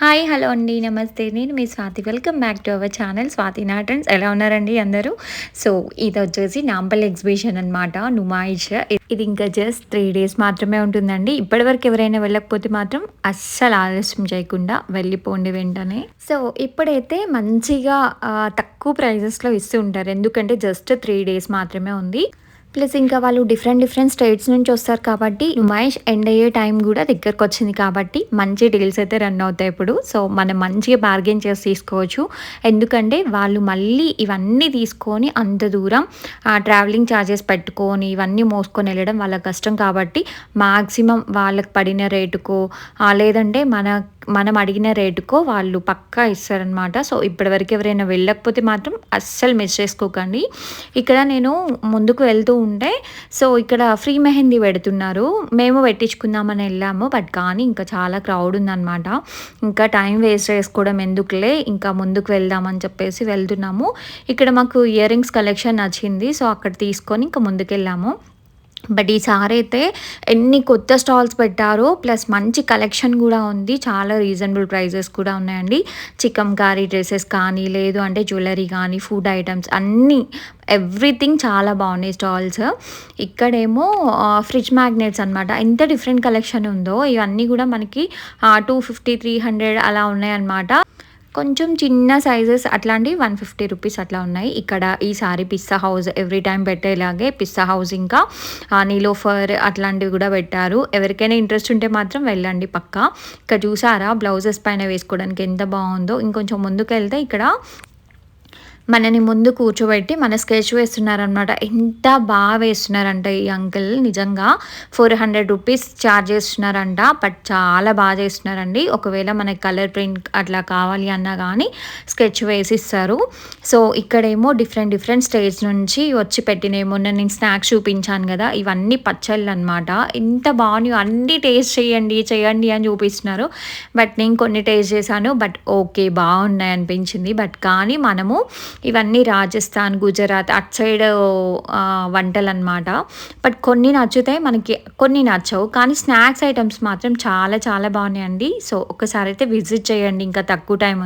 Hi hello అండి నమస్తే నేను మీ Swathi welcome back to our channel Swathi నా ట్రెండ్స్. ఎలా ఉన్నారండి అందరూ? సో ఇది వచ్చేసి నాంపల్లి ఎగ్జిబిషన్ అనమాట, నుమాయిష్. ఇది ఇంకా జస్ట్ 3 days మాత్రమే ఉంటుందండి. ఇప్పటివరకు ఎవరైనా వెళ్ళకపోతే మాత్రం అస్సలు ఆలస్యం చేయకుండా వెళ్ళిపోండి వెంటనే. సో ఇప్పుడైతే మంచిగా తక్కువ ప్రైజెస్లో ఇస్తూ ఉంటారు, ఎందుకంటే జస్ట్ 3 days మాత్రమే ఉంది. ప్లస్ ఇంకా వాళ్ళు డిఫరెంట్ స్టేట్స్ నుంచి వస్తారు కాబట్టి నుమాయిష్ ఎండ్ అయ్యే టైం కూడా దగ్గరకు వచ్చింది కాబట్టి మంచి డీల్స్ అయితే రన్ అవుతాయి ఇప్పుడు. సో మనం మంచిగా బార్గెన్ చేసి తీసుకోవచ్చు, ఎందుకంటే వాళ్ళు మళ్ళీ ఇవన్నీ తీసుకొని అంత దూరం ట్రావెలింగ్ ఛార్జెస్ పెట్టుకొని ఇవన్నీ మోసుకొని వెళ్ళడం వాళ్ళ కష్టం కాబట్టి మ్యాక్సిమం వాళ్ళకి పడిన రేటుకో లేదంటే మనం అడిగిన రేటుకో వాళ్ళు పక్కా ఇస్తారనమాట. సో ఇప్పటివరకు ఎవరైనా వెళ్ళకపోతే మాత్రం అస్సలు మిస్ చేసుకోకండి. ఇక్కడ నేను ముందుకు వెళ్తూ ఉంటే సో ఇక్కడ ఫ్రీ మెహందీ పెడుతున్నారు, మేము పెట్టించుకుందామని వెళ్ళాము. బట్ కానీ ఇంకా చాలా క్రౌడ్ ఉందన్నమాట. ఇంకా టైం వేస్ట్ చేసుకోవడం ఎందుకులే, ఇంకా ముందుకు వెళ్దామని చెప్పేసి వెళ్తున్నాము. ఇక్కడ మాకు ఇయర్ రింగ్స్ కలెక్షన్ నచ్చింది, సో అక్కడ తీసుకొని ఇంకా ముందుకెళ్ళాము. బట్ ఈసారి అయితే ఎన్ని కొత్త స్టాల్స్ పెట్టారో, ప్లస్ మంచి కలెక్షన్ కూడా ఉంది, చాలా రీజనబుల్ ప్రైజెస్ కూడా ఉన్నాయండి. చికంకారీ డ్రెస్సెస్ కానీ, లేదు అంటే జ్యువెలరీ కానీ, ఫుడ్ ఐటమ్స్ అన్నీ ఎవ్రీథింగ్ చాలా బాగున్నాయి స్టాల్స్. ఇక్కడేమో ఫ్రిడ్జ్ మ్యాగ్నెట్స్ అనమాట. ఎంత డిఫరెంట్ కలెక్షన్ ఉందో, ఇవన్నీ కూడా మనకి 250 300 అలా ఉన్నాయన్నమాట. కొంచెం చిన్న సైజెస్ అట్లాంటివి 150 రూపీస్ అట్లా ఉన్నాయి. ఇక్కడ ఈసారి పిస్తా హౌస్ ఎవ్రీ టైం పెట్టేలాగే పిస్తా హౌస్ ఇంకా నీలోఫర్ అట్లాంటివి కూడా పెట్టారు. ఎవరికైనా ఇంట్రెస్ట్ ఉంటే మాత్రం వెళ్ళండి పక్కా. ఇక్కడ చూసారా బ్లౌజెస్ పైన వేసుకోవడానికి ఎంత బాగుందో. ఇంకొంచెం ముందుకు వెళ్తే ఇక్కడ మనని ముందు కూర్చోబెట్టి మన స్కెచ్ వేస్తున్నారనమాట. ఎంత బాగా వేస్తున్నారంట ఈ అంకుల్, నిజంగా 400 రూపీస్ ఛార్జ్ చేస్తున్నారంట. బట్ చాలా బాగా చేస్తున్నారండి. ఒకవేళ మనకి కలర్ ప్రింట్ అట్లా కావాలి అన్నా కానీ స్కెచ్ వేసిస్తారు. సో ఇక్కడేమో డిఫరెంట్ స్టేట్స్ నుంచి వచ్చి పెట్టినాయి. మొన్న నేను స్నాక్స్ చూపించాను కదా, ఇవన్నీ పచ్చళ్ళు అనమాట. ఎంత బాగున్నాయో, అన్నీ టేస్ట్ చేయండి అని చూపిస్తున్నారు. బట్ నేను కొన్ని టేస్ట్ చేశాను, బట్ ఓకే బాగున్నాయి అనిపించింది. బట్ కానీ మనము ఇవన్నీ రాజస్థాన్, గుజరాత్ అటు సైడ్ వంటలు అనమాట. బట్ కొన్ని నచ్చుతాయి మనకి, కొన్ని నచ్చవు. కానీ స్నాక్స్ ఐటమ్స్ మాత్రం చాలా బాగున్నాయండి. సో ఒకసారి అయితే విజిట్ చేయండి, ఇంకా తక్కువ టైం ఉంది.